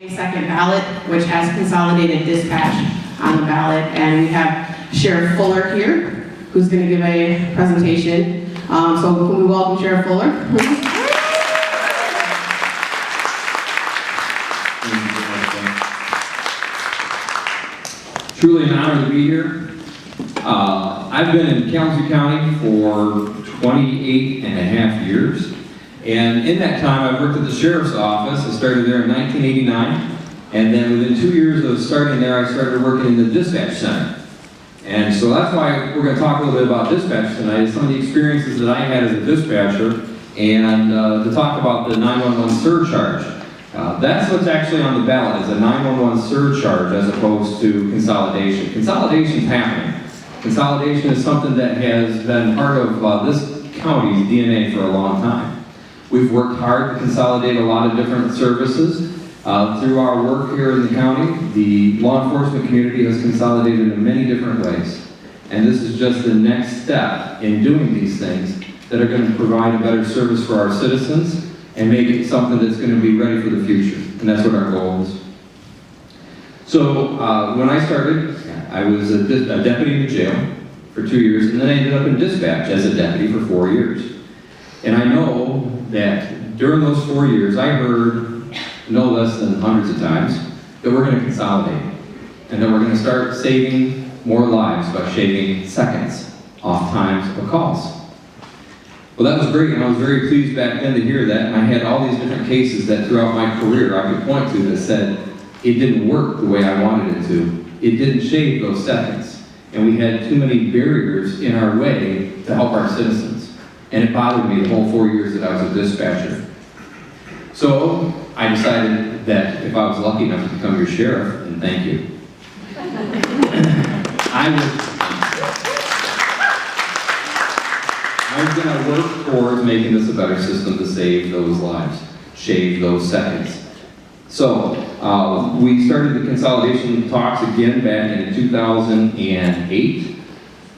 Second ballot, which has consolidated dispatch on the ballot, and we have Sheriff Fuller here, who's going to give a presentation. So can we welcome Sheriff Fuller? Truly an honor to be here. I've been in Kalamazoo County for 28 and a half years. And in that time, I've worked at the Sheriff's Office. I started there in 1989. And then within 2 years of starting there, I started working in the dispatch center. And so that's why we're going to talk a little bit about dispatch tonight, some of the experiences that I had as a dispatcher, and to talk about the 911 surcharge. That's what's actually on the ballot, is a 911 surcharge as opposed to consolidation. Consolidation's happening. Consolidation is something that has been part of this county's DNA for a long time. We've worked hard to consolidate a lot of different services. Through our work here in the county, the law enforcement community has consolidated in many different ways. And this is just the next step in doing these things that are going to provide a better service for our citizens and make it something that's going to be ready for the future. And that's what our goal is. So when I started, I was a deputy in the jail for 2 years, and then I ended up in dispatch as a deputy for 4 years. And I know that during those 4 years, I heard no less than hundreds of times that we're going to consolidate and that we're going to start saving more lives by shaving seconds off times of calls. Well, that was great, and I was very pleased back then to hear that, and I had all these different cases that throughout my career I could point to that said it didn't work the way I wanted it to. It didn't shave those seconds, and we had too many barriers in our way to help our citizens. And it bothered me the whole 4 years that I was a dispatcher. So I decided that if I was lucky enough to become your sheriff, and thank you, I was going to work towards making this a better system to save those lives, shave those seconds. So we started the consolidation talks again back in 2008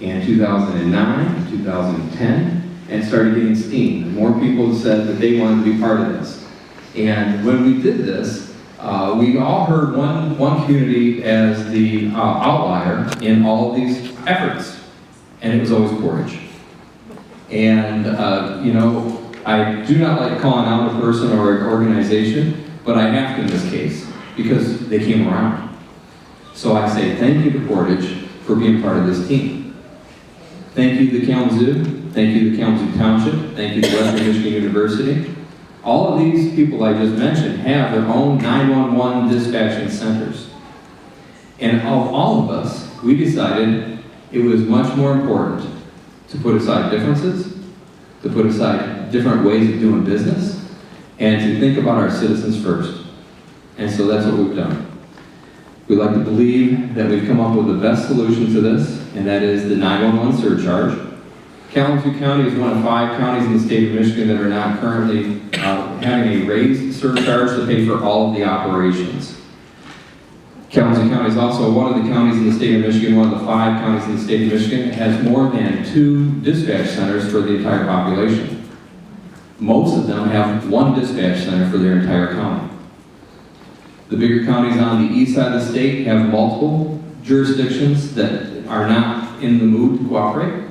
and 2009 and 2010. And started getting steam. More people said that they wanted to be part of this. And when we did this, we all heard one community as the outlier in all of these efforts. And it was always Portage. And, you know, I do not like calling out a person or an organization, but I have to in this case, because they came around. So I say thank you to Portage for being part of this team. Thank you to Kalamazoo. Thank you to Kalamazoo Township. Thank you to Western Michigan University. All of these people I just mentioned have their own 911 dispatching centers. And of all of us, we decided it was much more important to put aside differences, to put aside different ways of doing business, and to think about our citizens first. And so that's what we've done. We like to believe that we've come up with the best solution to this, and that is the 911 surcharge. Kalamazoo County is one of 5 counties in the state of Michigan that are not currently having a raised surcharge to pay for all of the operations. Kalamazoo County is also one of the counties in the state of Michigan, one of the 5 counties in the state of Michigan, that has more than 2 dispatch centers for the entire population. Most of them have 1 dispatch center for their entire county. The bigger counties on the east side of the state have multiple jurisdictions that are not in the mood to cooperate.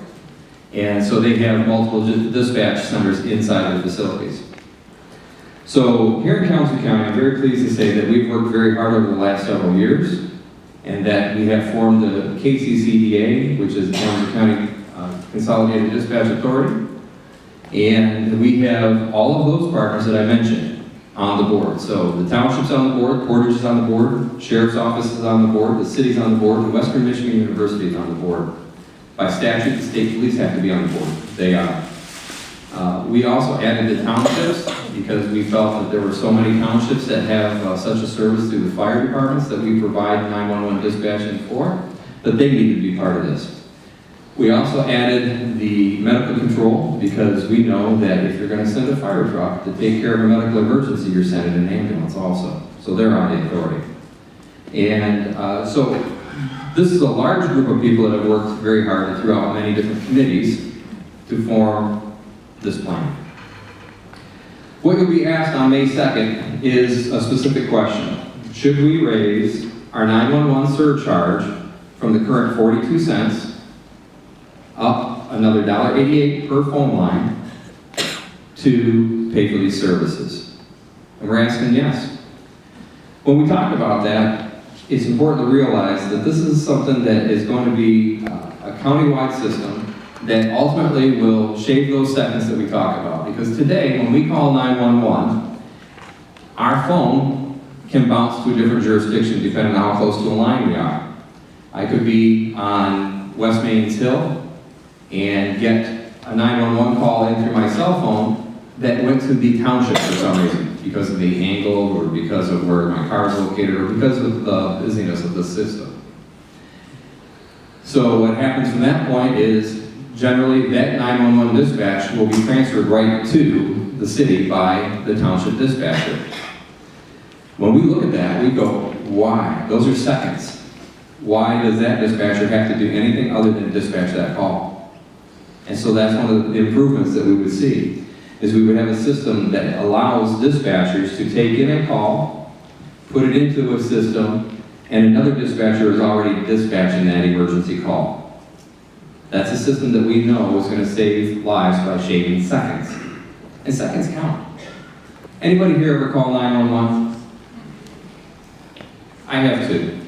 And so they have multiple dispatch centers inside of the facilities. So here in Kalamazoo County, I'm very pleased to say that we've worked very hard over the last several years, and that we have formed the KCCDA, which is the Kalamazoo County Consolidated Dispatch Authority. And we have all of those partners that I mentioned on the board. So the township's on the board, Portage is on the board, Sheriff's Office is on the board, the city's on the board, and Western Michigan University is on the board. By statute, the state police have to be on the board. They are. We also added the townships because we felt that there were so many townships that have such a service through the fire departments that we provide 911 dispatching for, that they needed to be part of this. We also added the medical control because we know that if you're going to send a fire truck to take care of a medical emergency, you're sending an ambulance also. So they're on the authority. And so this is a large group of people that have worked very hard throughout many different committees to form this plan. What you'll be asked on May 2nd is a specific question. should we raise our 911 surcharge from the current 42 cents up another $1.88 per phone line to pay for these services? And we're asking yes. When we talk about that, it's important to realize that this is something that is going to be a countywide system that ultimately will shave those seconds that we talk about. Because today, when we call 911, our phone can bounce to a different jurisdiction depending on how close to a line we are. I could be on West Main's Hill and get a 911 call in through my cell phone that went to the township for some reason, because of the angle or because of where my car is located or because of the busyness of the system. So what happens from that point is generally that 911 dispatch will be transferred right to the city by the township dispatcher. When we look at that, we go, why? Those are seconds. Why does that dispatcher have to do anything other than dispatch that call? And so that's one of the improvements that we would see, is we would have a system that allows dispatchers to take in a call, put it into a system, and another dispatcher is already dispatching that emergency call. That's a system that we know is going to save lives by shaving seconds. And seconds count. Anybody here ever call 911? I have too.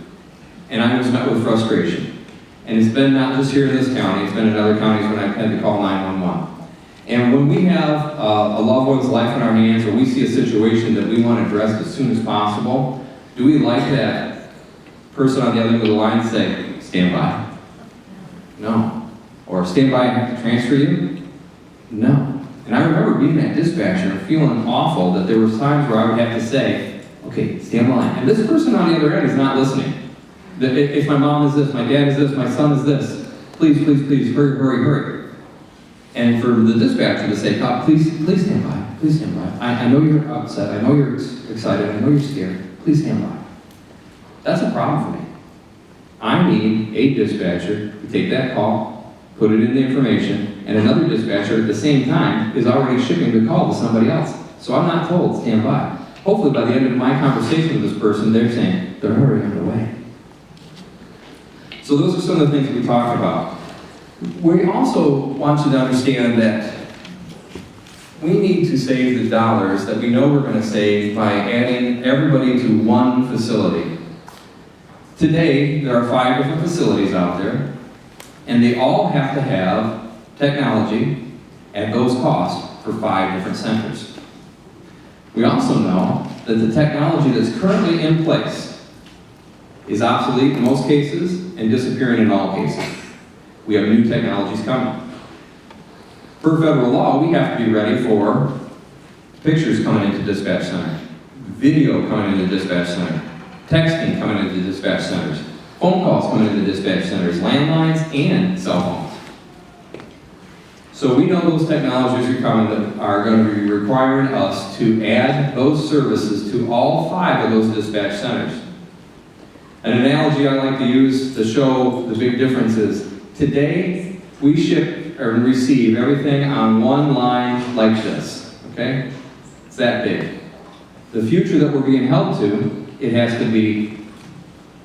And I was met with frustration. And it's been not just here in this county, it's been in other counties when I've had to call 911. And when we have a loved one's life in our hands, or we see a situation that we want addressed as soon as possible, do we like that person on the other end of the line say, stand by? No. Or stand by, I have to transfer you? No. And I remember being that dispatcher and feeling awful that there were times where I would have to say, okay, stand by. And this person on the other end is not listening. If my mom is this, my dad is this, my son is this, please, please, please, hurry, hurry, hurry. And for the dispatcher to say, God, please stand by, please stand by. I know you're upset, I know you're excited, I know you're scared, please stand by. That's a problem for me. I need a dispatcher to take that call, put it in the information, and another dispatcher at the same time is already shipping the call to somebody else. So I'm not told, stand by. Hopefully by the end of my conversation with this person, they're saying, they're already on the way. So those are some of the things we talk about. We also want you to understand that we need to save the dollars that we know we're going to save by adding everybody to one facility. Today, there are 5 different facilities out there, and they all have to have technology at those costs for 5 different centers. We also know that the technology that's currently in place is obsolete in most cases and disappearing in all cases. We have new technologies coming. Per federal law, we have to be ready for pictures coming into dispatch center, video coming into dispatch center, texting coming into dispatch centers, phone calls coming into dispatch centers, landlines and cell phones. So we know those technologies are coming that are going to be requiring us to add those services to all 5 of those dispatch centers. An analogy I like to use to show the big difference is, today we ship or receive everything on one line like this, okay? It's that big. The future that we're being held to, it has to be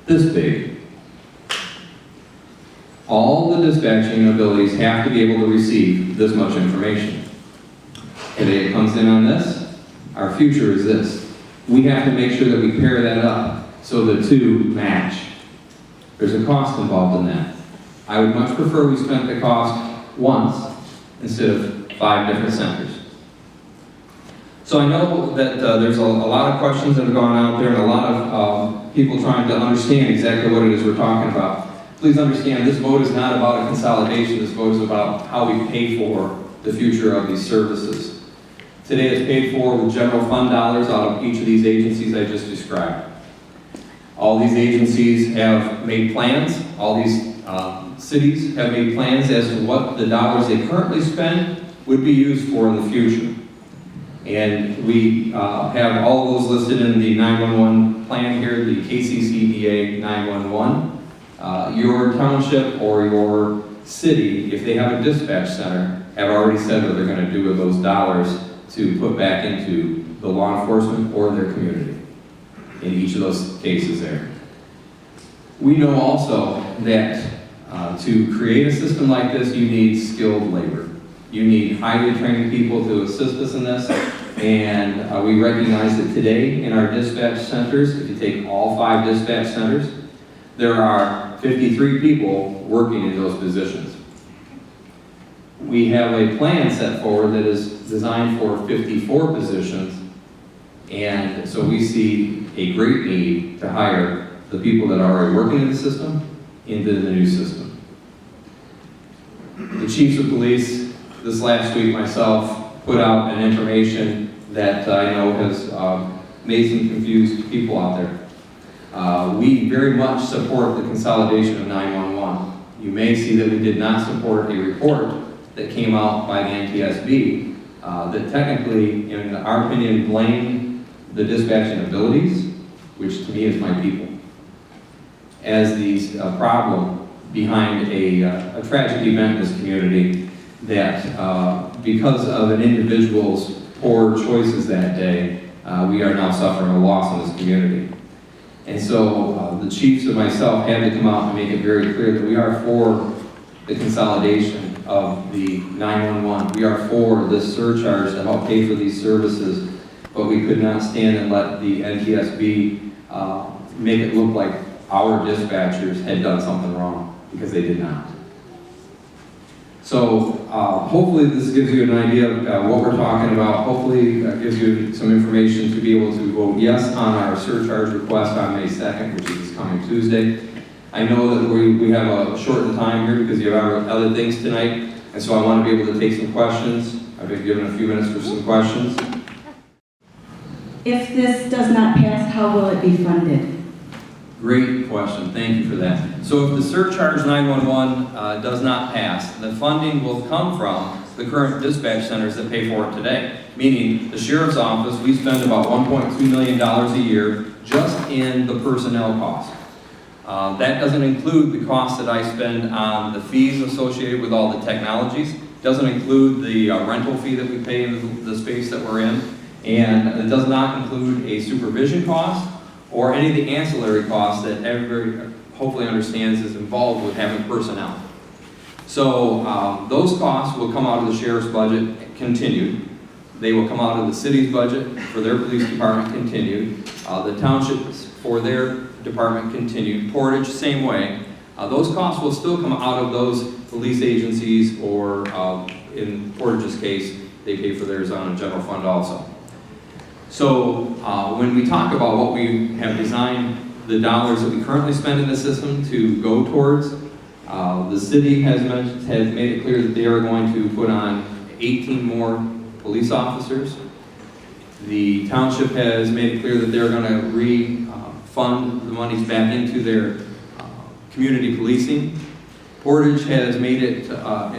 this big. All the dispatching abilities have to be able to receive this much information. Today it comes in on this, our future is this. We have to make sure that we pair that up so the two match. There's a cost involved in that. I would much prefer we spent the cost once instead of 5 different centers. So I know that there's a lot of questions that have gone out there and a lot of people trying to understand exactly what it is we're talking about. Please understand, this vote is not about a consolidation. This vote is about how we pay for the future of these services. Today it's paid for with general fund dollars out of each of these agencies I just described. All these agencies have made plans. All these cities have made plans as to what the dollars they currently spend would be used for in the future. And we have all of those listed in the 911 plan here, the KCCDA 911. Your township or your city, if they have a dispatch center, have already said what they're going to do with those dollars to put back into the law enforcement or their community. in each of those cases there. We know also that to create a system like this, you need skilled labor. You need highly trained people to assist us in this, and we recognize that today in our dispatch centers, if you take all 5 dispatch centers, there are 53 people working in those positions. We have a plan set forward that is designed for 54 positions, and so we see a great need to hire the people that are already working in the system into the new system. The chiefs of police, this last week myself, put out an information that I know has made some confused people out there. We very much support the consolidation of 911. You may see that we did not support a report that came out by the NTSB that technically, in our opinion, blamed the dispatching abilities, which to me is my people, as the problem behind a tragic event in this community that because of an individual's poor choices that day, we are now suffering a loss in this community. And so the chiefs and myself had to come out and make it very clear that we are for the consolidation of the 911. We are for this surcharge to help pay for these services, but we could not stand and let the NTSB make it look like our dispatchers had done something wrong, because they did not. So hopefully this gives you an idea of what we're talking about. Hopefully gives you some information to be able to vote yes on our surcharge request on May 2nd, which is this coming Tuesday. I know that we have a shortened time here because you have other things tonight, and so I want to be able to take some questions. I've been given a few minutes for some questions. If this does not pass, how will it be funded? Great question, thank you for that. So if the surcharge 911 does not pass, the funding will come from the current dispatch centers that pay for it today. Meaning the sheriff's office, we spend about $1.2 million a year just in the personnel cost. That doesn't include the costs that I spend on the fees associated with all the technologies. Doesn't include the rental fee that we pay in the space that we're in. And it does not include a supervision cost or any of the ancillary costs that everybody hopefully understands is involved with having personnel. So those costs will come out of the sheriff's budget continued. They will come out of the city's budget for their police department continued. The townships for their department continued. Portage, same way. Those costs will still come out of those police agencies, or in Portage's case, they pay for theirs on a general fund also. So when we talk about what we have designed the dollars that we currently spend in the system to go towards, the city has made it clear that they are going to put on 18 more police officers. The township has made it clear that they're going to refund the monies back into their community policing. Portage has made it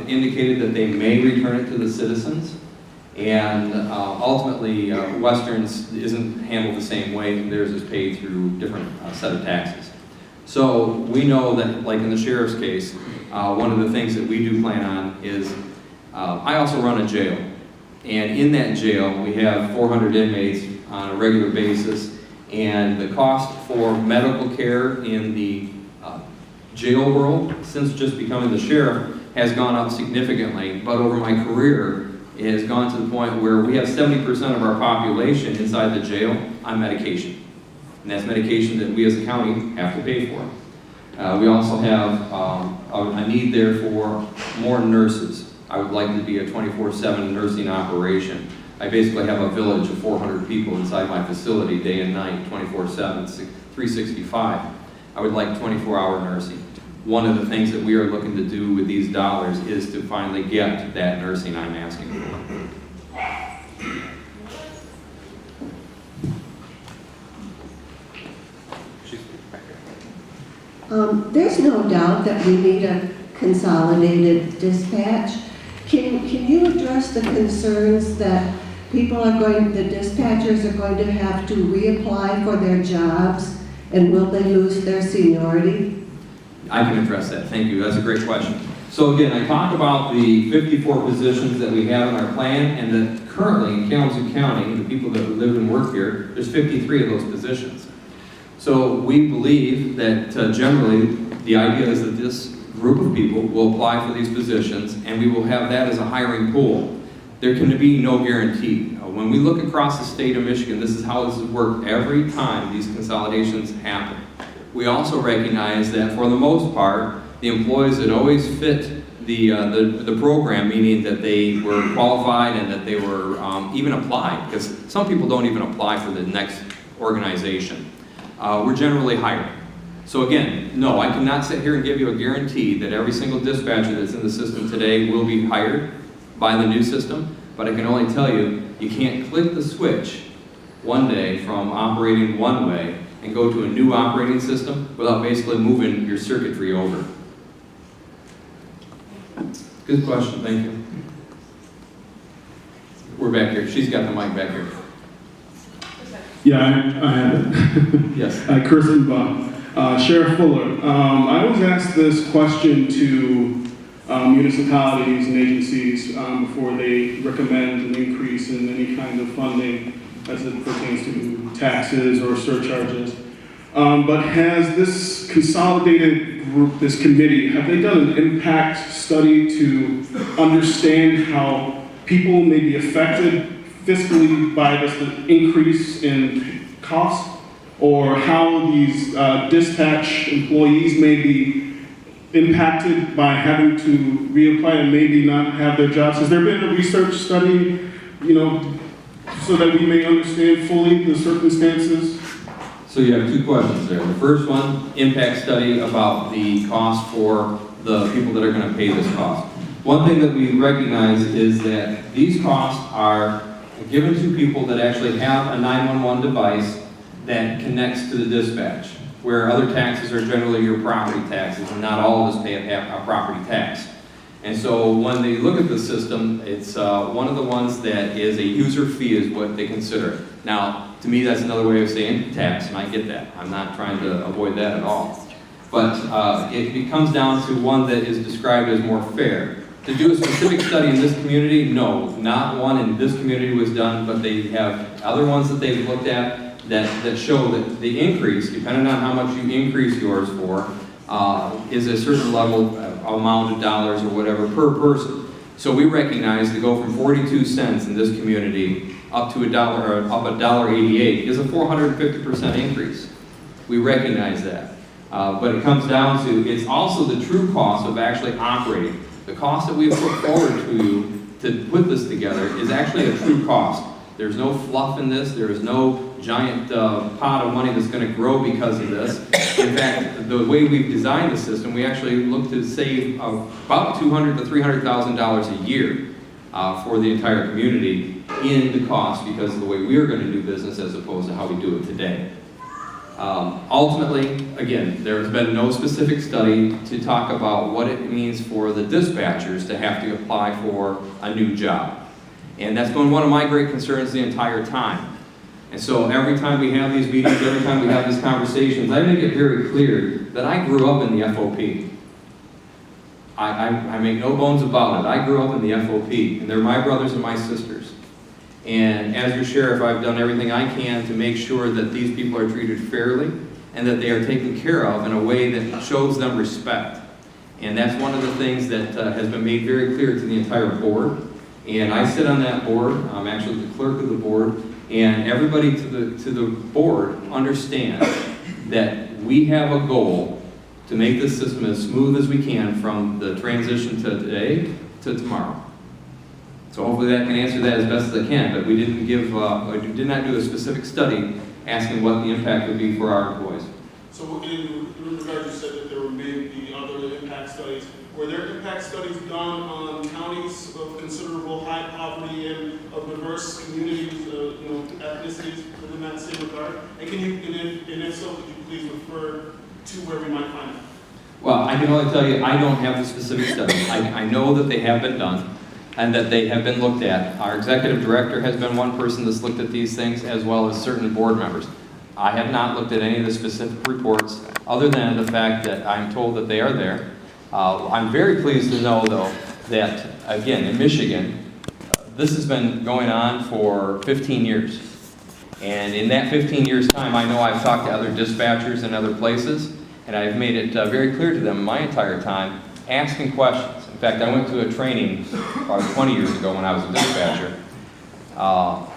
indicated that they may return it to the citizens. And ultimately, Western's isn't handled the same way. Theirs is paid through different set of taxes. So we know that, like in the sheriff's case, one of the things that we do plan on is, I also run a jail. And in that jail, we have 400 inmates on a regular basis. And the cost for medical care in the jail world, since just becoming the sheriff, has gone up significantly. But over my career, it has gone to the point where we have 70% of our population inside the jail on medication. And that's medication that we as a county have to pay for. We also have a need there for more nurses. I would like to be a 24/7 nursing operation. I basically have a village of 400 people inside my facility day and night, 24/7, 365. I would like 24-hour nursing. One of the things that we are looking to do with these dollars is to finally get that nursing I'm asking for. There's no doubt that we need a consolidated dispatch. Can you address the concerns that the dispatchers are going to have to reapply for their jobs, and will they lose their seniority? I can address that, thank you, that's a great question. So again, I talked about the 54 positions that we have in our plan, and that currently in Kalamazoo County, the people that live and work here, there's 53 of those positions. So we believe that generally the idea is that this group of people will apply for these positions and we will have that as a hiring pool. There can be no guarantee. When we look across the state of Michigan, this is how this has worked every time these consolidations happen. We also recognize that for the most part, the employees that always fit the program, meaning that they were qualified and that they were even applied, because some people don't even apply for the next organization, we're generally hired. So again, no, I cannot sit here and give you a guarantee that every single dispatcher that's in the system today will be hired by the new system, but I can only tell you, you can't click the switch one day from operating one way and go to a new operating system without basically moving your circuitry over. Good question, thank you. We're back here. She's got the mic back here. Yeah, I have it. Yes. Kirsten Baum. Sheriff Fuller, I was asked this question to municipalities and agencies before they recommend an increase in any kind of funding as it pertains to taxes or surcharges. But has this consolidated group, this committee, have they done an impact study to understand how people may be affected fiscally by this increase in cost, or how these dispatch employees may be impacted by having to reapply and maybe not have their jobs? Has there been a research study, so that we may understand fully the circumstances? So you have two questions there. The first one, impact study about the cost for the people that are going to pay this cost. One thing that we recognize is that these costs are given to people that actually have a 911 device that connects to the dispatch, where other taxes are generally your property taxes, and not all of us pay a property tax. And so when they look at the system, it's one of the ones that is a user fee is what they consider. Now, to me, that's another way of saying tax, and I get that. I'm not trying to avoid that at all. But it comes down to one that is described as more fair. To do a specific study in this community, no, not one in this community was done, but they have other ones that they've looked at that show that the increase, depending on how much you increase yours for, is a certain level amount of dollars or whatever per person. So we recognize to go from 42 cents in this community up to $1.88 is a 450% increase. We recognize that. But it comes down to, it's also the true cost of actually operating. The cost that we've put forward to you to put this together is actually a true cost. There's no fluff in this. There is no giant pot of money that's going to grow because of this. In fact, the way we've designed the system, we actually look to save about $200,000 to $300,000 a year for the entire community in the cost because of the way we're going to do business as opposed to how we do it today. Ultimately, again, there has been no specific study to talk about what it means for the dispatchers to have to apply for a new job. And that's been one of my great concerns the entire time. And so every time we have these meetings, every time we have these conversations, I make it very clear that I grew up in the FOP. I make no bones about it. I grew up in the FOP, and they're my brothers and my sisters. And as your sheriff, I've done everything I can to make sure that these people are treated fairly and that they are taken care of in a way that shows them respect. And that's one of the things that has been made very clear to the entire board. And I sit on that board. I'm actually the clerk of the board. And everybody to the board understands that we have a goal to make this system as smooth as we can from the transition to today to tomorrow. So hopefully that can answer that as best as I can, but we didn't give, did not do a specific study asking what the impact would be for our employees. So in regard, you said that there were maybe other impact studies. Were there impact studies done on counties of considerable high poverty and of diverse communities, ethnicities within that same regard? And if so, could you please refer to where we might find them? Well, I can only tell you I don't have the specific studies. I know that they have been done and that they have been looked at. Our executive director has been one person that's looked at these things, as well as certain board members. I have not looked at any of the specific reports, other than the fact that I'm told that they are there. I'm very pleased to know, though, that, again, in Michigan, this has been going on for 15 years. And in that 15 years' time, I know I've talked to other dispatchers in other places, and I've made it very clear to them my entire time, asking questions. In fact, I went to a training probably 20 years ago when I was a dispatcher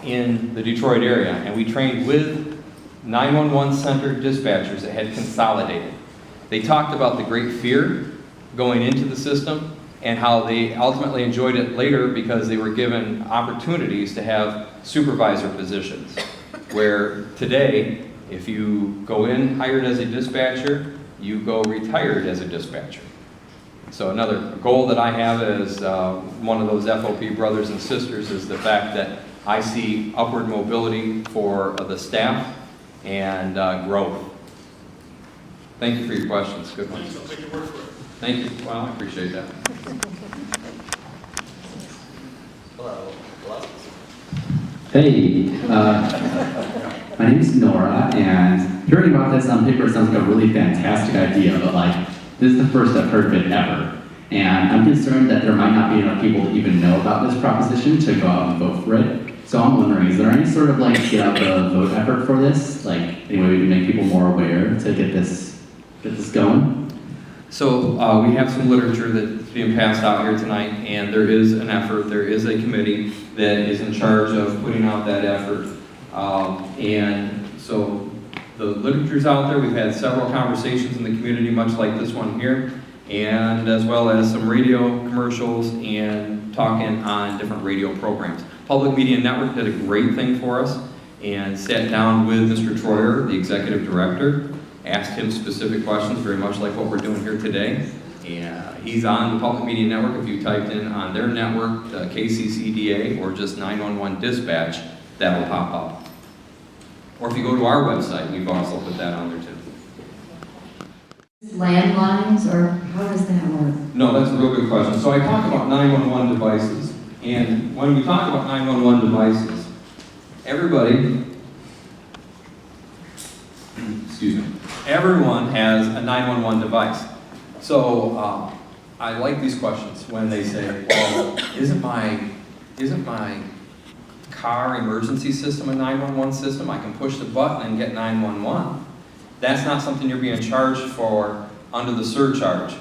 in the Detroit area, and we trained with 911-centered dispatchers that had consolidated. They talked about the great fear going into the system and how they ultimately enjoyed it later because they were given opportunities to have supervisor positions. Where today, if you go in hired as a dispatcher, you go retired as a dispatcher. So another goal that I have as one of those FOP brothers and sisters is the fact that I see upward mobility for the staff and growth. Thank you for your questions. Good ones. Thank you, work for it. Thank you. Well, I appreciate that. Hello. Hey, my name is Nora, and hearing about this on paper sounds like a really fantastic idea, but like, this is the first I've heard of it ever. And I'm concerned that there might not be enough people to even know about this proposition to go out and vote for it. So I'm wondering, is there any sort of like get out the vote effort for this? Like, any way we can make people more aware to get this going? So we have some literature that's being passed out here tonight, and there is an effort, there is a committee that is in charge of putting out that effort. And so the literature's out there. We've had several conversations in the community, much like this one here, and as well as some radio commercials and talking on different radio programs. Public Media Network did a great thing for us and sat down with Mr. Troyer, the executive director, asked him specific questions, very much like what we're doing here today. And he's on the Public Media Network. If you typed in on their network, KCCDA, or just 911 dispatch, that'll pop up. Or if you go to our website, we've also put that on there too. Landlines, or how does that work? No, that's a real good question. So I talk about 911 devices, and when we talk about 911 devices, everybody, excuse me, everyone has a 911 device. So I like these questions when they say, well, isn't my car emergency system a 911 system? I can push the button and get 911. That's not something you're being charged for under the surcharge.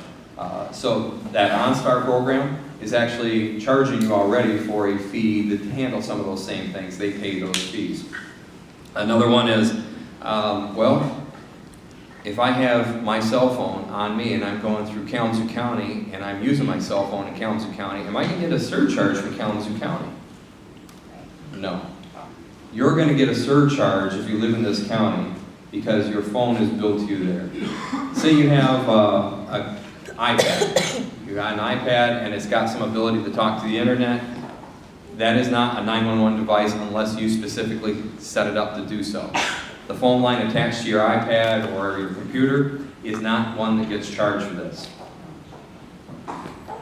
So that OnStar program is actually charging you already for a fee to handle some of those same things. They pay those fees. Another one is, well, if I have my cell phone on me and I'm going through Kalamazoo County and I'm using my cell phone in Kalamazoo County, am I going to get a surcharge from Kalamazoo County? No. You're going to get a surcharge if you live in this county because your phone is billed to you there. Say you have an iPad. You got an iPad and it's got some ability to talk to the internet. That is not a 911 device unless you specifically set it up to do so. The phone line attached to your iPad or your computer is not one that gets charged for this.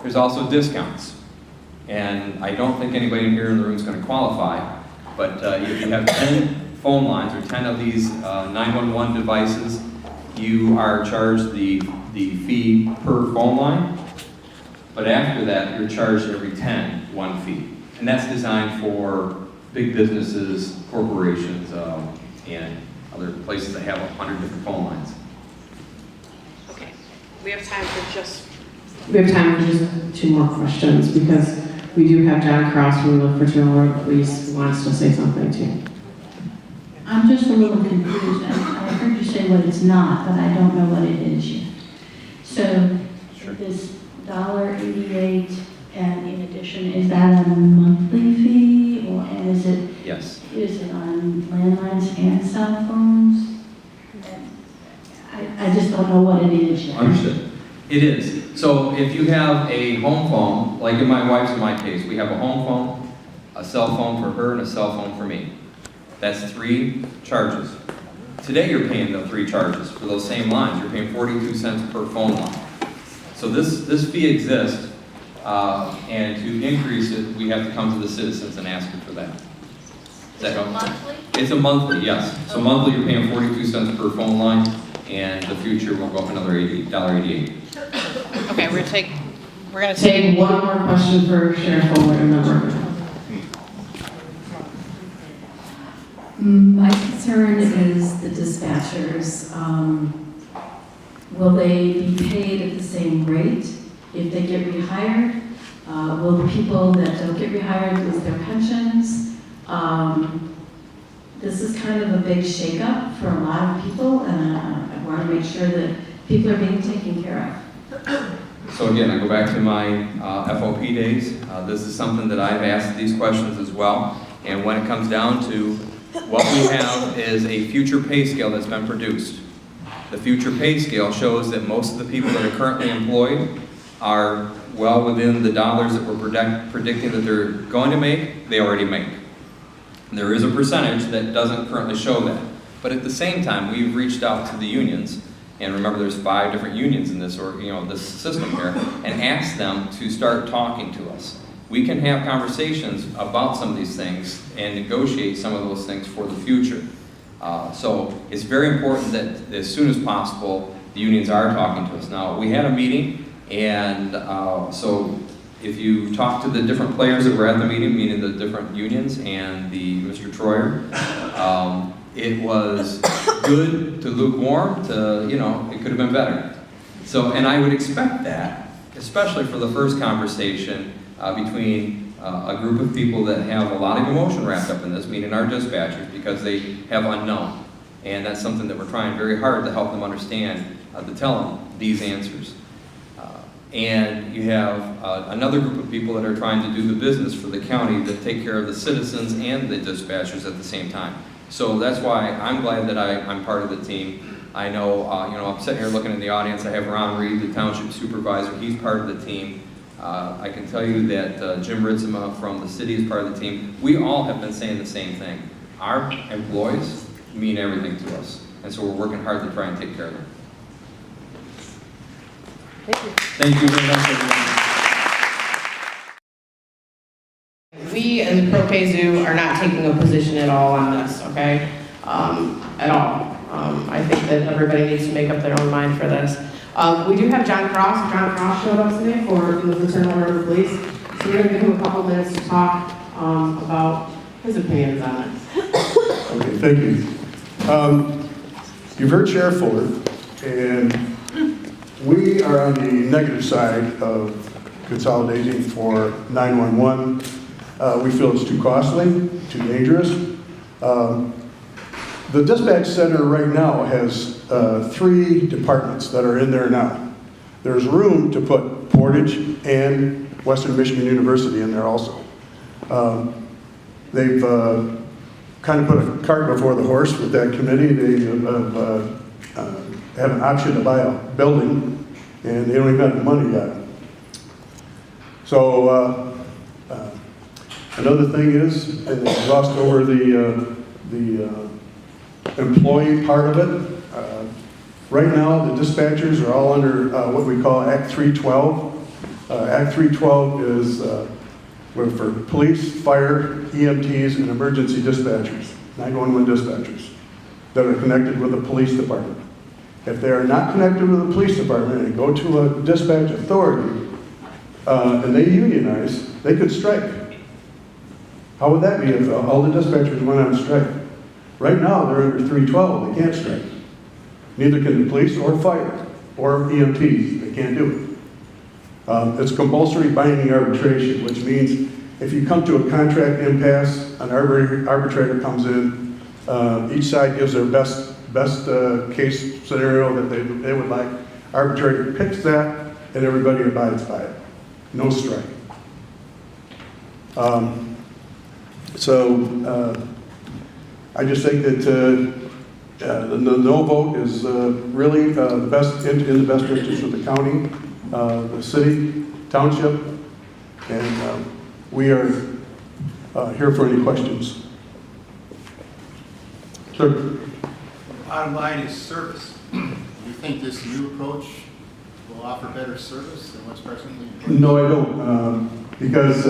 There's also discounts. And I don't think anybody here in the room is going to qualify, but if you have 10 phone lines or 10 of these 911 devices, you are charged the fee per phone line, but after that, you're charged every 10 one fee. And that's designed for big businesses, corporations, and other places that have 100 different phone lines. Okay, we have time for just two more questions because we do have John Cross from the Fraternal Police who wants to say something too. I'm just a little confused. I heard you say what it's not, but I don't know what it is yet. So this $1.88, and in addition, is that a monthly fee, or and is it? Yes. Is it on landlines and cell phones? I just don't know what it is yet. Understood. It is. So if you have a home phone, like in my wife's and my case, we have a home phone, a cell phone for her, and a cell phone for me. That's 3 charges. Today you're paying the 3 charges for those same lines. You're paying 42 cents per phone line. So this fee exists, and to increase it, we have to come to the citizens and ask them for that. Is that monthly? It's a monthly, yes. So monthly you're paying 42 cents per phone line, and the future will go up another $88. Okay, we're gonna Take one more question for Sheriff Fuller and then we're My concern is the dispatchers. Will they be paid at the same rate if they get rehired? Will the people that don't get rehired lose their pensions? This is kind of a big shakeup for a lot of people, and I want to make sure that people are being taken care of. So again, I go back to my FOP days. This is something that I've asked these questions as well. And when it comes down to what we have is a future pay scale that's been produced. The future pay scale shows that most of the people that are currently employed are well within the dollars that we're predicting that they're going to make, they already make. There is a percentage that doesn't currently show that. But at the same time, we've reached out to the unions, and remember there's 5 different unions in this, or this system here, and asked them to start talking to us. We can have conversations about some of these things and negotiate some of those things for the future. So it's very important that as soon as possible, the unions are talking to us. Now, we had a meeting, and so if you talk to the different players that were at the meeting, meaning the different unions and Mr. Troyer, it was good to lukewarm to, it could have been better. So, and I would expect that, especially for the first conversation between a group of people that have a lot of emotion wrapped up in this, meaning our dispatchers, because they have unknown. And that's something that we're trying very hard to help them understand, to tell them these answers. And you have another group of people that are trying to do the business for the county that take care of the citizens and the dispatchers at the same time. So that's why I'm glad that I'm part of the team. I know, I'm sitting here looking in the audience. I have Ron Reed, the township supervisor. He's part of the team. I can tell you that Jim Ritzema from the city is part of the team. We all have been saying the same thing. Our employees mean everything to us. And so we're working hard to try and take care of them. Thank you. Thank you very much, everyone. We as ProKzoo are not taking a position at all on this, okay? At all. I think that everybody needs to make up their own mind for this. We do have John Cross. John Cross showed up today for the Lieutenant Order of Police. So we're going to give him a couple minutes to talk about his opinions on this. Okay, thank you. You've heard Sheriff Fuller, and we are on the negative side of consolidating for 911. We feel it's too costly, too dangerous. The dispatch center right now has 3 departments that are in there now. There's room to put Portage and Western Michigan University in there also. They've kind of put a cart before the horse with that committee. They have an option to buy a building, and they don't even have the money yet. So another thing is, and they glossed over the employee part of it. Right now, the dispatchers are all under what we call Act 312. Act 312 is for police, fire, EMTs, and emergency dispatchers, 911 dispatchers, that are connected with the police department. If they are not connected with the police department and go to a dispatch authority and they unionize, they could strike. How would that be if all the dispatchers went on strike? Right now, they're under 312, they can't strike. Neither can the police or fire or EMTs, they can't do it. It's compulsory binding arbitration, which means if you come to a contract impasse, an arbitrator comes in, each side gives their best case scenario that they would like. Arbitrator picks that, and everybody abides by it. No strike. I just think that the no vote is really the best in the best interest of the county, the city, township, and we are here for any questions. Sir. Bottom line is service. Do you think this new approach will offer better service than what's presently in place? No, I don't, because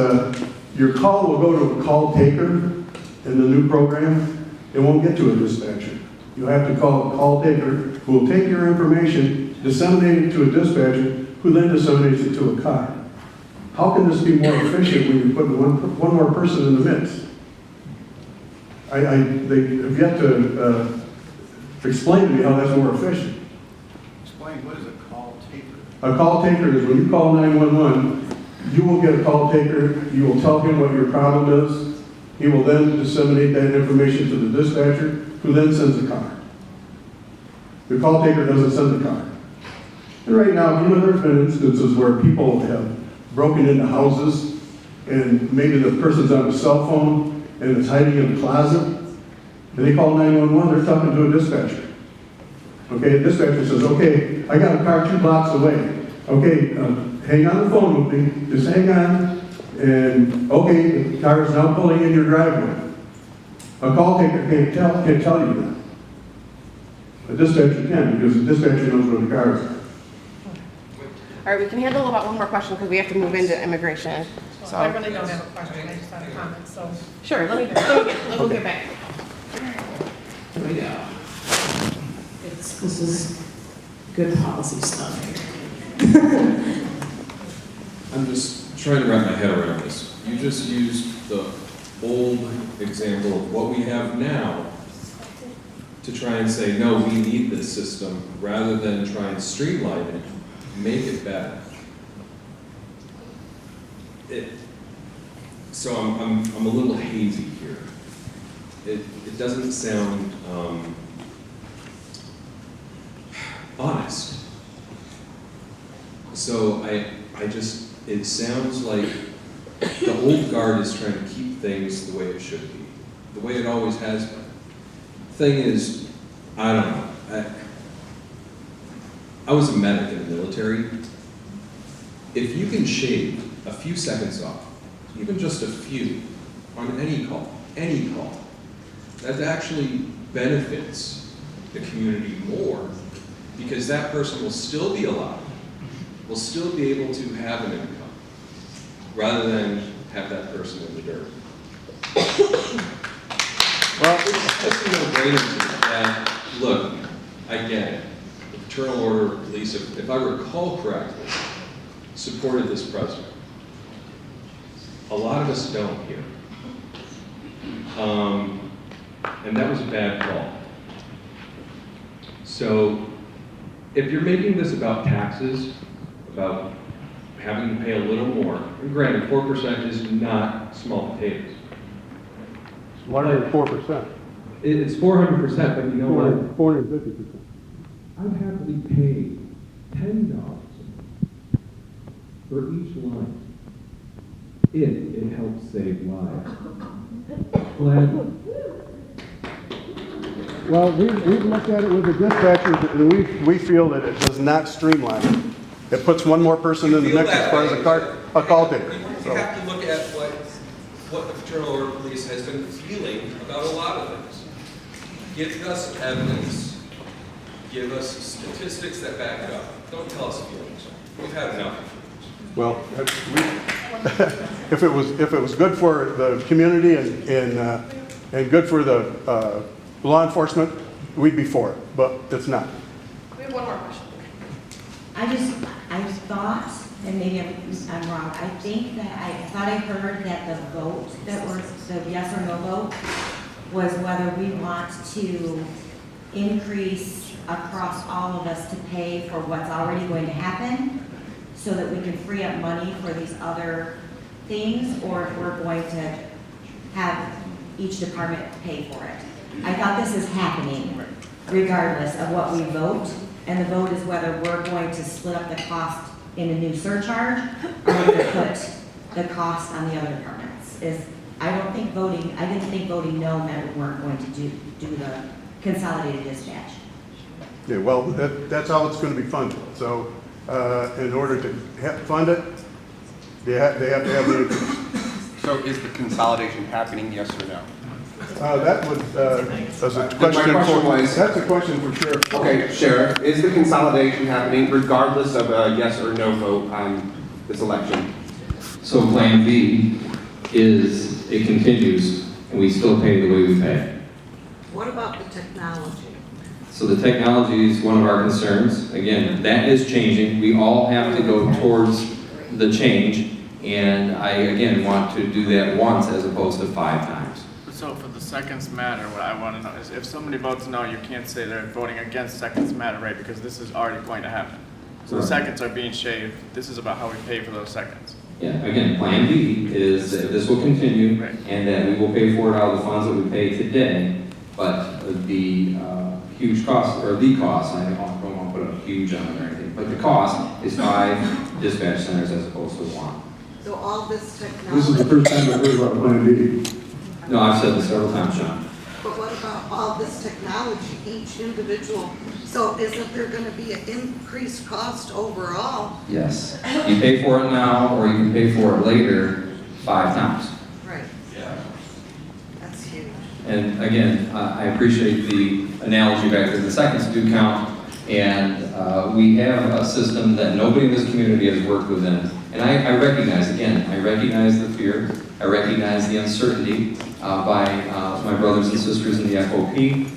your call will go to a call taker in the new program. It won't get to a dispatcher. You'll have to call a call taker who will take your information, disseminate it to a dispatcher, who then disseminates it to a car. How can this be more efficient when you're putting one more person in the mix? They have yet to explain to me how that's more efficient. Explain, what is a call taker? A call taker is when you call 911, you will get a call taker, you will tell him what your problem is, he will then disseminate that information to the dispatcher, who then sends a car. The call taker doesn't send the car. And right now, there's been instances where people have broken into houses, and maybe the person's on a cell phone, and is hiding in a closet, and they call 911, they're talking to a dispatcher. Okay, the dispatcher says, okay, I got a car 2 blocks away. Okay, hang on the phone with me, just hang on, and okay, the car is now pulling in your driveway. A call taker can't tell you that. A dispatcher can, because the dispatcher knows where the car is. All right, we can handle about one more question because we have to move into immigration. So I really don't have a question, I just have a comment, so. Sure, we'll get back. Here we go. This is good policy stuff. I'm just trying to wrap my head around this. You just used the old example of what we have now to try and say, no, we need this system, rather than try and streamline it, make it better. So I'm a little hazy here. It doesn't sound honest. So it sounds like the old guard is trying to keep things the way it should be, the way it always has been. Thing is, I don't know. I was a medic in the military. If you can shave a few seconds off, even just a few, on any call, that actually benefits the community more, because that person will still be alive, will still be able to have an income, rather than have that person in the dirt. Well, it's just a no-brainer that, look, I get it. The Fraternal Order of Police, if I recall correctly, supported this president. A lot of us don't here. And that was a bad call. So, if you're making this about taxes, about having to pay a little more, and granted, 4% is not small potatoes. What are 4%? It's 400%, but you know what? 450%. I'd happily pay $10 for each line if it helps save lives. Gladly. Well, we've looked at it with the dispatchers, and we feel that it does not streamline it. It puts one more person in the mix as far as a call taker. You have to look at what the Fraternal Order of Police has been feeling about a lot of things. Give us evidence. Give us statistics that back it up. Don't tell us feelings. We've had enough. Well, if it was good for the community and good for the law enforcement, we'd be for it, but it's not. We have one more question. I thought, and maybe I'm wrong, I think that I thought I heard that the vote that was the yes or no vote was whether we want to increase across all of us to pay for what's already going to happen so that we can free up money for these other things, or if we're going to have each department pay for it. I thought this is happening regardless of what we vote, and the vote is whether we're going to split up the cost in a new surcharge or whether to put the cost on the other departments. I didn't think voting no meant we weren't going to do the consolidated dispatch. Yeah, well, that's how it's going to be funded. So in order to fund it, they have to have the increase. So is the consolidation happening, yes or no? That would, that's a question that's a question for Sheriff. Okay, Sheriff, is the consolidation happening regardless of a yes or no vote on this election? So Plan B is it continues and we still pay the way we pay. What about the technology? So the technology is one of our concerns. Again, that is changing. We all have to go towards the change, and I again want to do that once as opposed to 5 times. So for the seconds matter, what I want to know is if somebody votes no, you can't say they're voting against seconds matter, right? Because this is already going to happen. So the Right. seconds are being shaved. This is about how we pay for those seconds. Yeah, again, Plan B is that this will continue Right. and that we will pay for it out of the funds that we pay today, but the huge cost, or the cost, I don't want to put a huge on it or anything, but the cost is 5 dispatch centers as opposed to 1. So all this This is technology, the first time I've heard about Plan B. No, I've said this several times, Sean. but what about all this technology, each individual? So isn't there gonna be an increased cost overall? Yes. You pay for it now, or you can pay for it later 5 times. Right. That's huge. And again, I appreciate the analogy back there. The seconds do count, and we have a system that nobody in this community has worked within. And I recognize, again, I recognize the fear, I recognize the uncertainty by my brothers and sisters in the FOP,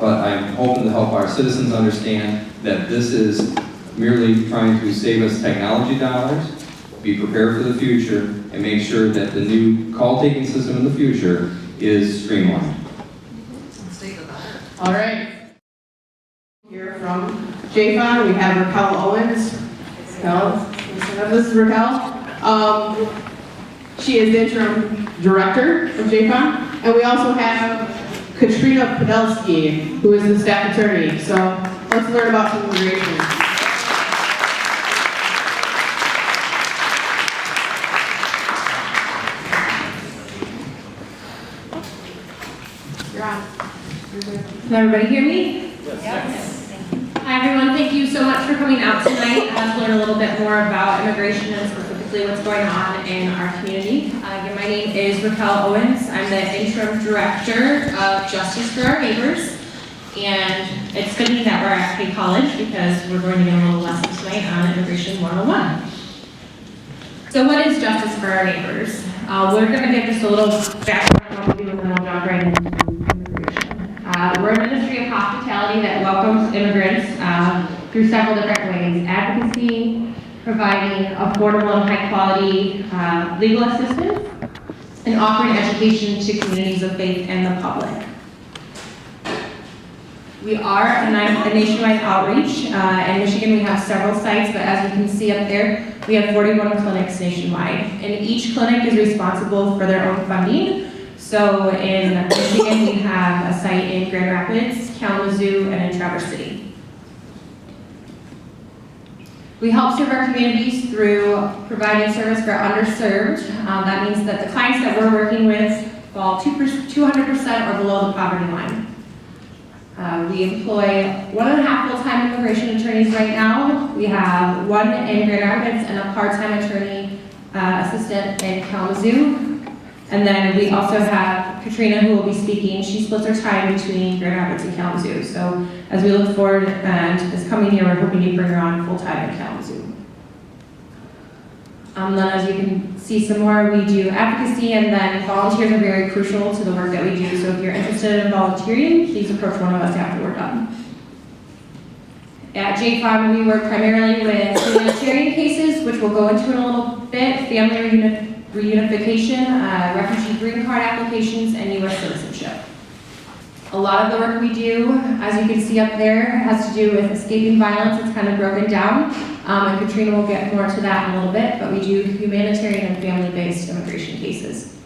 but I'm hoping to help our citizens understand that this is merely trying to save us technology dollars, be prepared for the future, and make sure that the new call-taking system in the future is streamlined. State of the art. All right. Here from JFON, we have Raquel Owens. Raquel, this is Raquel. She is the interim director of JFON. And we also have Katrina Podolsky, who is the staff attorney. So let's learn about some immigration. You're on. Can everybody hear me? Yes. Hi everyone, thank you so much for coming out tonight to learn a little bit more about immigration and specifically what's going on in our community. Again, my name is Raquel Owens. I'm the interim director of Justice for Our Neighbors. And it's fitting that we're at K College because we're going to get a little lesson tonight on Immigration 101. So what is Justice for Our Neighbors? We're going to give just a little background on what we do and then I'll jump right into immigration. We're a ministry of hospitality that welcomes immigrants through several different ways. Advocacy, providing affordable and high quality legal assistance, and offering education to communities of faith and the public. We are a nationwide outreach. In Michigan, we have several sites, but as you can see up there, we have 41 clinics nationwide. And each clinic is responsible for their own funding. So in Michigan, we have a site in Grand Rapids, Kalamazoo, and in Traverse City. We help serve our communities through providing service for underserved. That means that the clients that we're working with fall 200% or below the poverty line. We employ 1.5 full-time immigration attorneys right now. We have 1 in Grand Rapids and a part-time attorney assistant in Kalamazoo. And then we also have Katrina who will be speaking. She splits her time between Grand Rapids and Kalamazoo. So as we look forward to this coming year, we're hoping to bring her on full-time in Kalamazoo. Then as you can see some more, we do advocacy, and then volunteers are very crucial to the work that we do. So if you're interested in volunteering, please approach one of us after we're done. At JFON, we work primarily with humanitarian cases, which we'll go into in a little bit, family reunification, refugee green card applications, and U.S. citizenship. A lot of the work we do, as you can see up there, has to do with escaping violence. It's kind of broken down, and Katrina will get more to that in a little bit, but we do humanitarian and family-based immigration cases.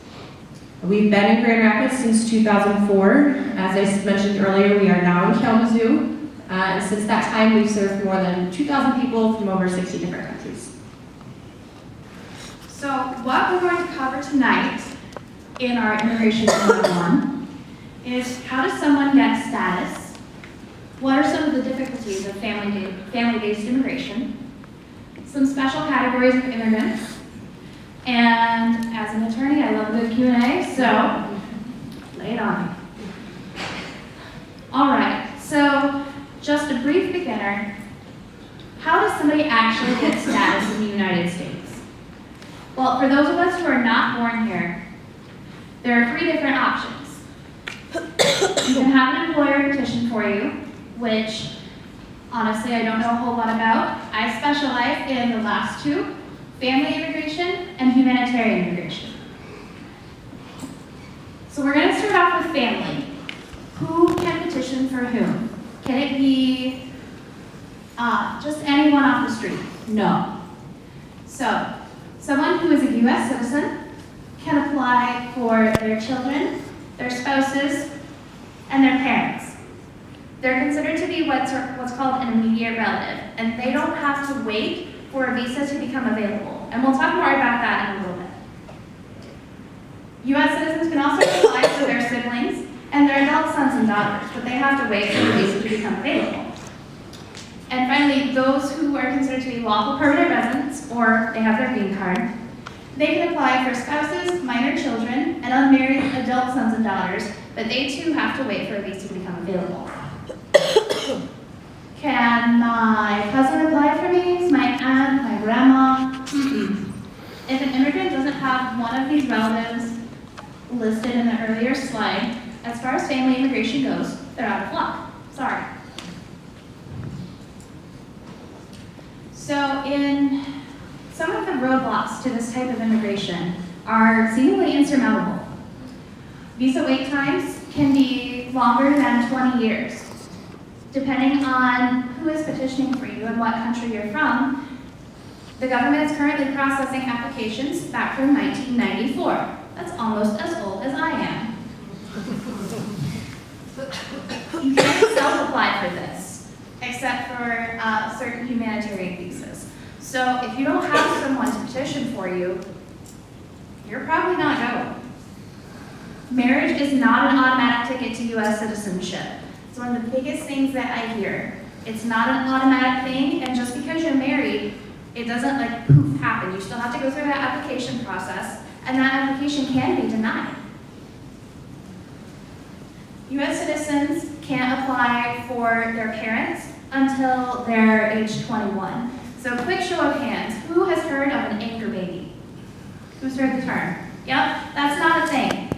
We've been in Grand Rapids since 2004. As I mentioned earlier, we are now in Kalamazoo, and since that time, we've served more than 2,000 people from over 60 different countries. So what we're going to cover tonight in our Immigration 101 is how does someone get status? What are some of the difficulties of family-based immigration? Some special categories of immigrants. And as an attorney, I love a good Q&A, so lay it on me. All right, so just a brief beginner. How does somebody actually get status in the United States? Well, for those of us who are not born here, there are 3 different options. You can have an employer petition for you, which honestly I don't know a whole lot about. I specialize in the last 2, family immigration and humanitarian immigration. So we're gonna start off with family. Who can petition for whom? Can it be just anyone off the street? No. So, someone who is a US citizen can apply for their children, their spouses, and their parents. They're considered to be what's called an immediate relative, and they don't have to wait for a visa to become available. And we'll talk more about that in a little bit. US citizens can also apply for their siblings and their adult sons and daughters, but they have to wait for the visa to become available. And finally, those who are considered to be lawful permanent residents, or they have their green card, they can apply for spouses, minor children, and unmarried adult sons and daughters, but they too have to wait for a visa to become available. Can my cousin apply for me? My aunt, my grandma? If an immigrant doesn't have one of these relatives listed in the earlier slide, as far as family immigration goes, they're out of luck. Sorry. So in some of the roadblocks to this type of immigration are seemingly insurmountable. Visa wait times can be longer than 20 years. Depending on who is petitioning for you and what country you're from, the government is currently processing applications back from 1994. That's almost as old as I am. You can't self-apply for this, except for certain humanitarian visas. So if you don't have someone to petition for you, you're probably not going. Marriage is not an automatic ticket to US citizenship. It's one of the biggest things that I hear. It's not an automatic thing, and just because you're married, it doesn't like poof happen. You still have to go through that application process, and that application can be denied. US citizens can't apply for their parents until they're age 21. So quick show of hands, who has heard of an anchor baby? Who's heard the term? Yep, that's not a thing.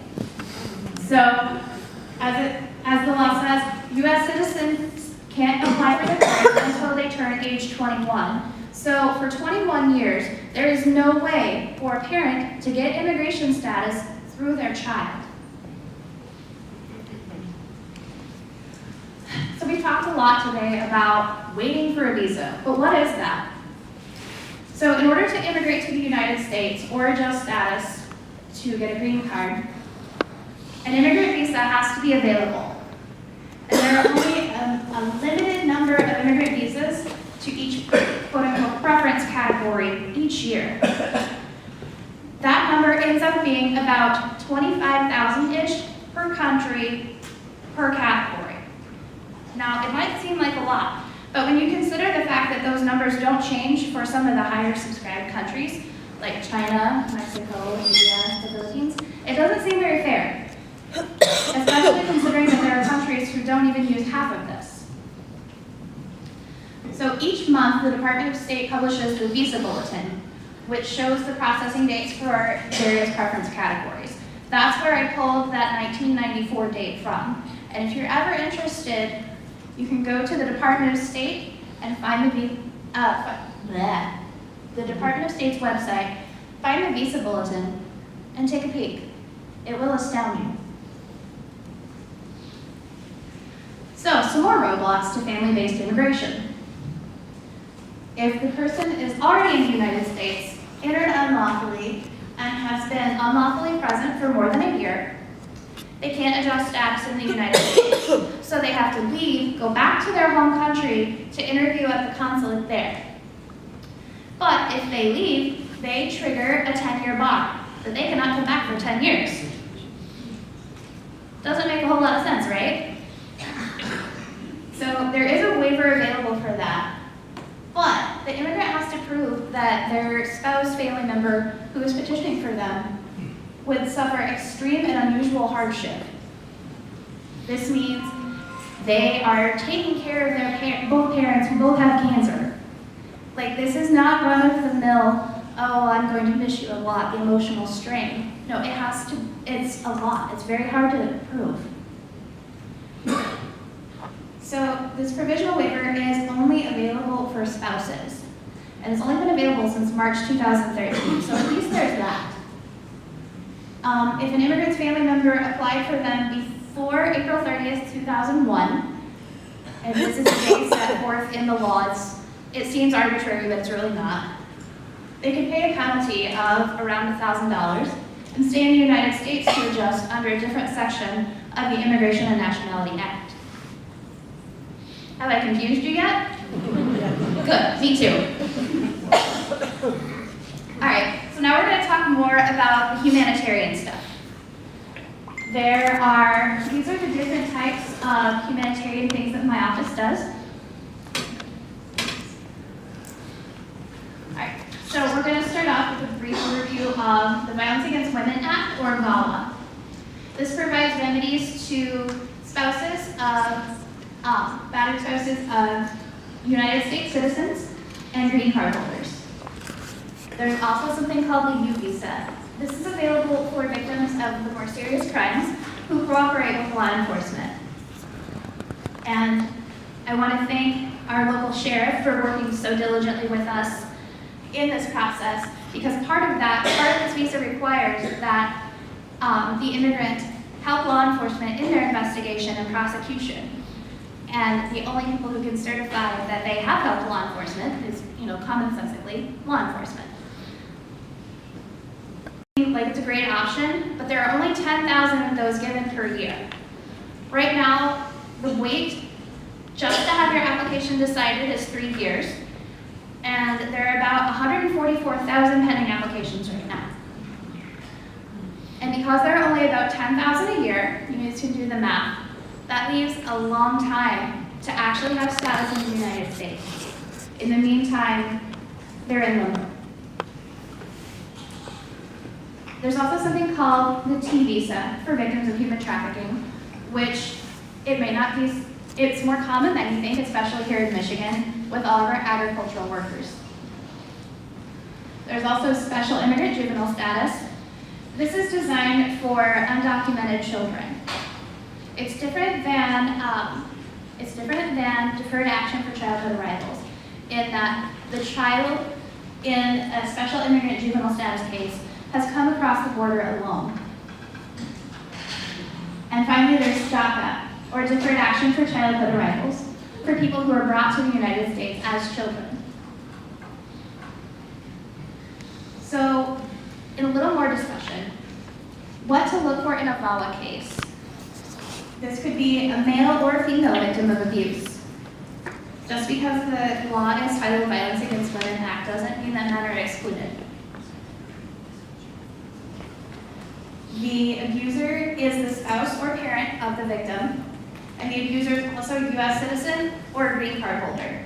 So, as the law says, US citizens can't apply for their parents until they turn age 21. So for 21 years, there is no way for a parent to get immigration status through their child. So we talked a lot today about waiting for a visa, but what is that? So in order to immigrate to the United States or adjust status to get a green card, an immigrant visa has to be available. And there are only a limited number of immigrant visas to each quote-unquote preference category each year. That number ends up being about 25,000-ish per country per category. Now, it might seem like a lot, but when you consider the fact that those numbers don't change for some of the higher subscribed countries, like China, Mexico, India, the Philippines, it doesn't seem very fair. Especially considering that there are countries who don't even use half of this. So each month, the Department of State publishes the Visa Bulletin, which shows the processing dates for various preference categories. That's where I pulled that 1994 date from. And if you're ever interested, you can go to the Department of State and find the Department of State's website, find the Visa Bulletin, and take a peek. It will astound you. So, some more roadblocks to family-based immigration. If the person is already in the United States, entered unlawfully, and has been unlawfully present for more than a year, they can't adjust status in the United States. So they have to leave, go back to their home country to interview at the consulate there. But if they leave, they trigger a 10-year bar, that they cannot come back for 10 years. Doesn't make a whole lot of sense, right? So there is a waiver available for that. But the immigrant has to prove that their spouse, family member who is petitioning for them would suffer extreme and unusual hardship. This means they are taking care of their both parents who both have cancer. Like, this is not run-of-the-mill, oh, I'm going to miss you a lot, the emotional strain. No, it's a lot. It's very hard to prove. So this provisional waiver is only available for spouses. And it's only been available since March 2013, so at least there's that. If an immigrant's family member applied for them before April 30th, 2001, and this is the day set forth in the laws, it seems arbitrary, but it's really not, they could pay a penalty of around $1,000 and stay in the United States to adjust under a different section of the Immigration and Nationality Act. Have I confused you yet? Good, me too. All right, so now we're going to talk more about the humanitarian stuff. These are the different types of humanitarian things that my office does. All right, so we're going to start off with a brief overview of the Violence Against Women Act, or VAWA. This provides remedies to spouses of, battered spouses of United States citizens and green card holders. There's also something called the U visa. This is available for victims of the more serious crimes who cooperate with law enforcement. And I want to thank our local sheriff for working so diligently with us in this process, because part of this visa requires that the immigrant help law enforcement in their investigation and prosecution. And the only people who can certify that they have helped law enforcement is, commonsensically, law enforcement. Like, it's a great option, but there are only 10,000 of those given per year. Right now, the wait just to have your application decided is 3 years, and there are about 144,000 pending applications right now. And because there are only about 10,000 a year, you guys can do the math, that leaves a long time to actually have status in the United States. In the meantime, they're in limbo. There's also something called the T visa for victims of human trafficking, which it's more common than you think, especially here in Michigan, with all of our agricultural workers. There's also special immigrant juvenile status. This is designed for undocumented children. It's different than deferred action for childhood arrivals, in that the child in a special immigrant juvenile status case has come across the border alone. And finally, there's DACA, or deferred action for childhood arrivals, for people who are brought to the United States as children. So, in a little more discussion, what to look for in a VAWA case. This could be a male or female victim of abuse. Just because the law is titled Violence Against Women Act doesn't mean that men are excluded. The abuser is the spouse or parent of the victim, and the abuser is also a U.S. citizen or a green card holder.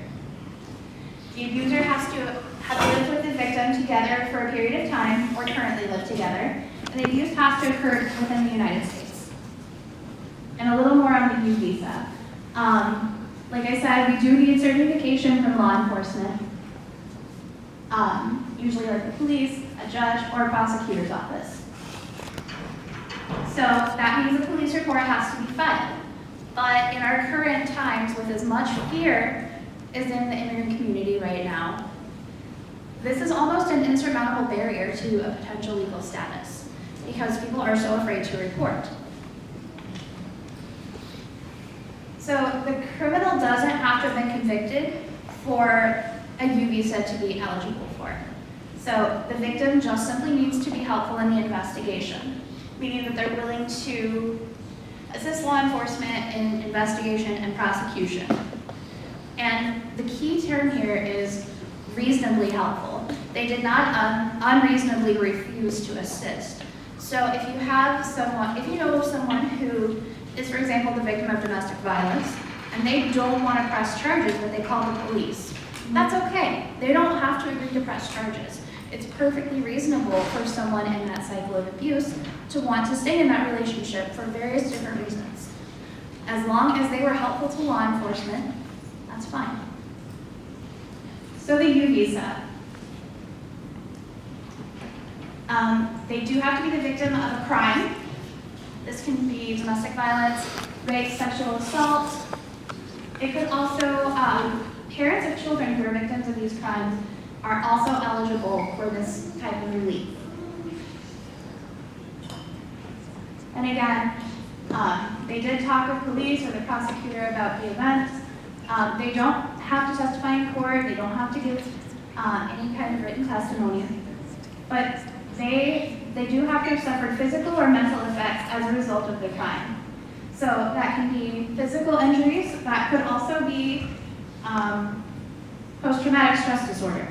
The abuser has to have lived with the victim together for a period of time, or currently live together, and the abuse has to occur within the United States. And a little more on the U visa. Like I said, we do need certification from law enforcement, usually like the police, a judge, or a prosecutor's office. So that means a police report has to be filed. But in our current times, with as much fear as in the immigrant community right now, this is almost an insurmountable barrier to a potential legal status, because people are so afraid to report. So the criminal doesn't have to have been convicted for a U visa to be eligible for it. So the victim just simply needs to be helpful in the investigation, meaning that they're willing to assist law enforcement in investigation and prosecution. And the key term here is reasonably helpful. They did not unreasonably refuse to assist. So if you know of someone who is, for example, the victim of domestic violence, and they don't want to press charges, but they call the police, that's okay. They don't have to agree to press charges. It's perfectly reasonable for someone in that cycle of abuse to want to stay in that relationship for various different reasons. As long as they were helpful to law enforcement, that's fine. So the U visa. They do have to be the victim of a crime. This can be domestic violence, rape, sexual assault. It could also, parents of children who are victims of these crimes are also eligible for this type of relief. And again, they did talk with police or the prosecutor about the event. They don't have to testify in court. They don't have to give any kind of written testimony. But they do have to have suffered physical or mental effects as a result of the crime. So that can be physical injuries. That could also be post-traumatic stress disorder.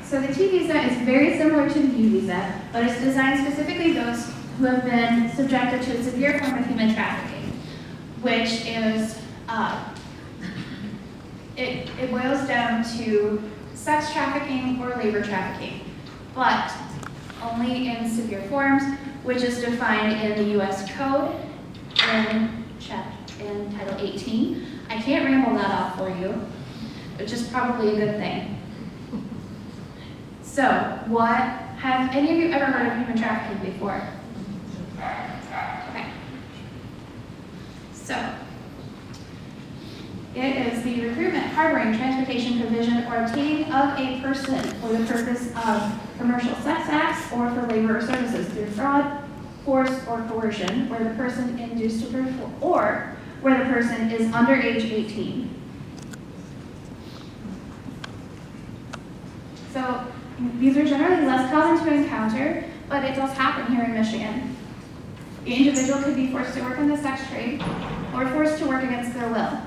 So the T visa is very similar to the U visa, but it's designed specifically those who have been subjected to a severe form of human trafficking, which is, it boils down to sex trafficking or labor trafficking, but only in severe forms, which is defined in the U.S. Code in Title 18. I can't ramble that off for you, which is probably a good thing. So, have any of you ever heard of human trafficking before? Okay. So, it is the recruitment, harboring, transportation, provision, or obtaining of a person for the purpose of commercial sex acts or for labor or services through fraud, force, or coercion, where the person induced to perform, or where the person is under age 18. So, these are generally less common to encounter, but it does happen here in Michigan. The individual could be forced to work in the sex trade or forced to work against their will.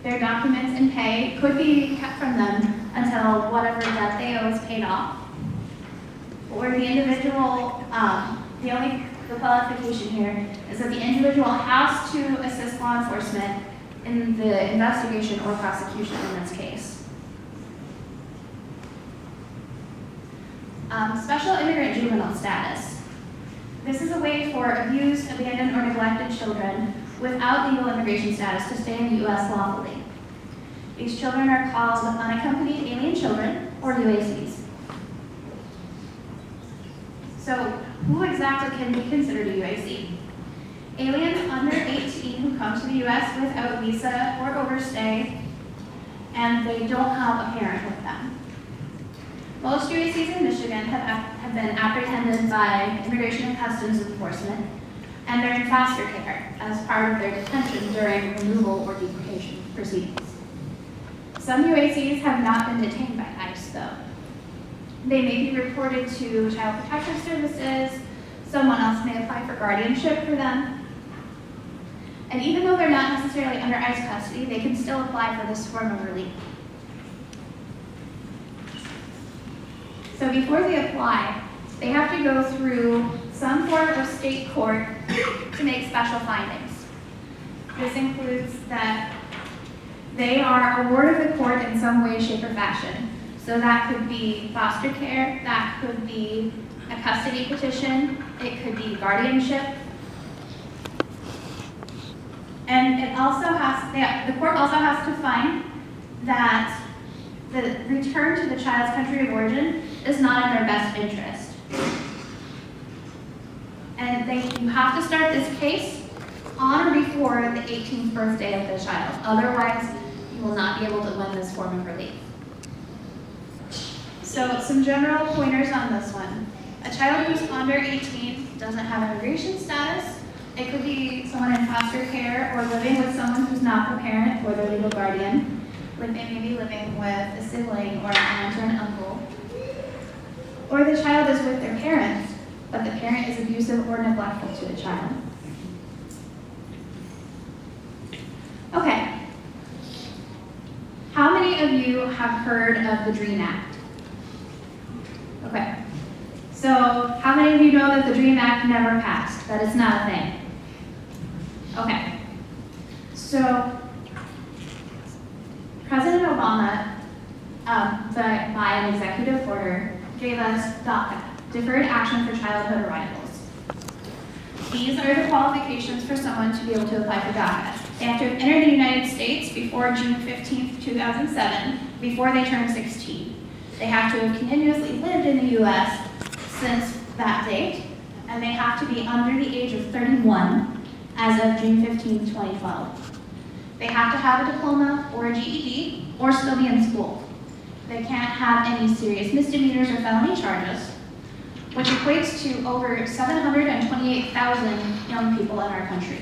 Their documents and pay could be kept from them until whatever debt they owe is paid off. Or the individual, the qualification here is that the individual has to assist law enforcement in the investigation or prosecution in this case. Special immigrant juvenile status. This is a way for abused, abandoned, or neglected children without legal immigration status to stay in the U.S. lawfully. These children are called unaccompanied alien children, or UACs. So, who exactly can be considered a UAC? Aliens under 18 who come to the U.S. without visa or overstay, and they don't have a parent with them. Most UACs in Michigan have been apprehended by Immigration and Customs Enforcement, and they're in foster care as part of their detention during removal or deportation proceedings. Some UACs have not been detained by ICE, though. They may be reported to Child Protective Services, someone else may apply for guardianship for them, and even though they're not necessarily under ICE custody, they can still apply for this form of relief. So before they apply, they have to go through some form of state court to make special findings. This includes that they are a ward of the court in some way, shape, or fashion. So that could be foster care, that could be a custody petition, it could be guardianship. And it also has, the court also has to find that the return to the child's country of origin is not in their best interest. And you have to start this case on or before the 18th birthday of the child. Otherwise, you will not be able to win this form of relief. So some general pointers on this one. A child who's under 18 doesn't have immigration status. It could be someone in foster care or living with someone who's not the parent or their legal guardian. They may be living with a sibling or an aunt or an uncle. Or the child is with their parents, but the parent is abusive or neglectful to the child. Okay. How many of you have heard of the DREAM Act? Okay. So, how many of you know that the DREAM Act never passed? That it's not a thing? Okay. So, President Obama, by an executive order, gave us DACA, Deferred Action for Childhood Arrivals. These are the qualifications for someone to be able to apply for DACA. They have to have entered the United States before June 15th, 2007, before they turn 16. They have to have continuously lived in the U.S. since that date, and they have to be under the age of 31 as of June 15th, 2012. They have to have a diploma or a GED or still be in school. They can't have any serious misdemeanors or felony charges, which equates to over 728,000 young people in our country.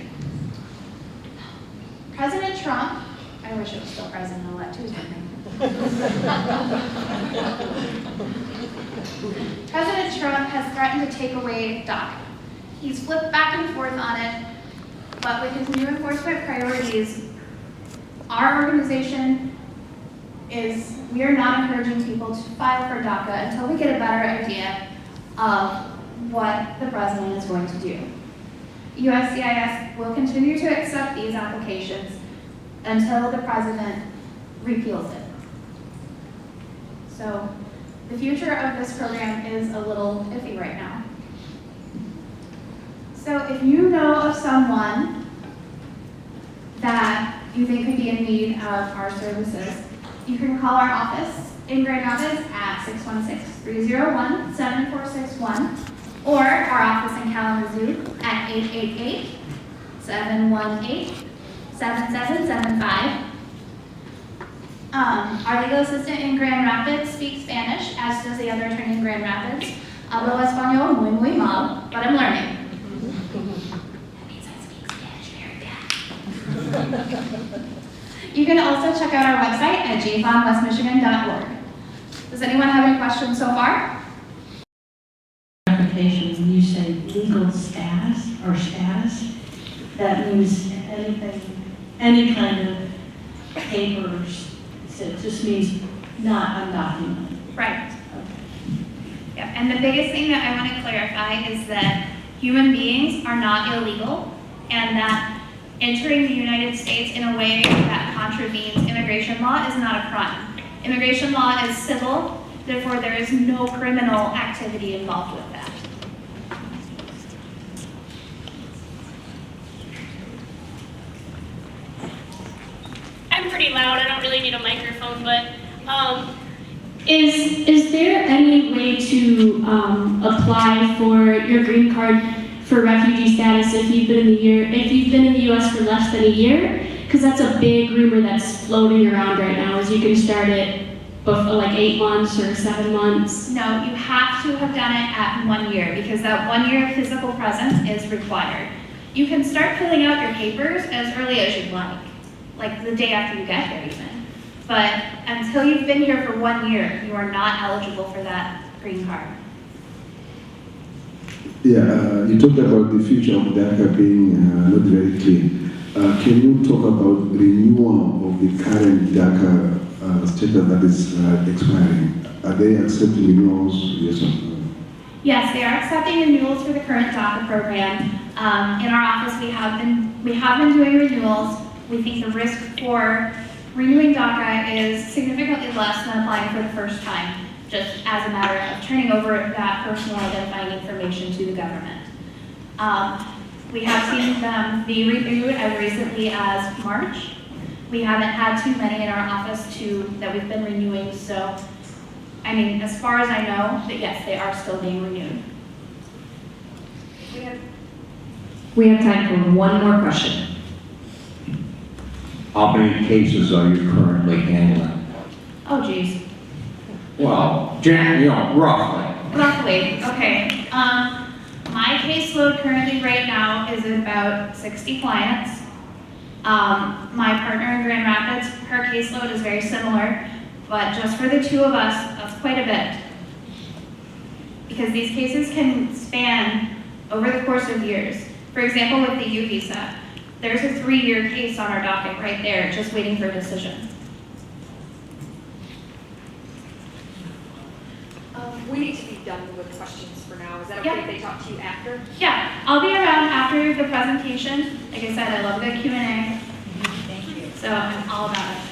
President Trump, I wish it was still president, I'll let Tuesday think. President Trump has threatened to take away DACA. He's flipped back and forth on it, but with his new enforcement priorities, our organization we are not encouraging people to file for DACA until we get a better idea of what the president is going to do. USCIS will continue to accept these applications until the president repeals it. So the future of this program is a little iffy right now. So if you know of someone that you think could be in need of our services, you can call our office in Grand Rapids at 616-301-7461 or our office in Kalamazoo at 888-718-7775. Our legal assistant in Grand Rapids speaks Spanish, as does the other attorney in Grand Rapids. Hablo español muy, muy mal, but I'm learning. That means I speak Spanish very bad. You can also check out our website at jfonwestmichigan.org. Does anyone have any questions so far? Applications, and you say legal status or status, that means anything, any kind of papers. So it just means not undocumented. Right. Yeah, and the biggest thing that I want to clarify is that human beings are not illegal, and that entering the United States in a way that contravenes immigration law is not a crime. Immigration law is civil, therefore there is no criminal activity involved with that. I'm pretty loud, I don't really need a microphone, but Is there any way to apply for your green card for refugee status if you've been in the U.S. for less than a year? Because that's a big rumor that's floating around right now. Is you can start it before like 8 months or 7 months? No, you have to have done it at 1 year because that 1 year of physical presence is required. You can start filling out your papers as early as you'd like the day after you get here even. But until you've been here for 1 year, you are not eligible for that green card. Yeah, you talked about the future of DACA being not very clear. Can you talk about renewal of the current DACA status that is expiring? Are they accepting renewals? Yes or no? Yes, they are accepting renewals for the current DACA program. In our office, we have been doing renewals. We think the risk for renewing DACA is significantly less than applying for the first time, just as a matter of turning over that personal identifying information to the government. We have seen them be renewed as recently as March. We haven't had too many in our office that we've been renewing, so I mean, as far as I know, that yes, they are still being renewed. We have time for one more question. How many cases are you currently handling? Oh, geez. Well, roughly. Roughly, okay. My caseload currently right now is about 60 clients. My partner in Grand Rapids, her caseload is very similar, but just for the two of us, that's quite a bit. Because these cases can span over the course of years. For example, with the U visa, there's a 3-year case on our docket right there, just waiting for a decision. We need to be done with questions for now. Is that okay if they talk to you after? Yeah, I'll be around after the presentation. Like I said, I love the Q&A. Thank you. So I'm all about it.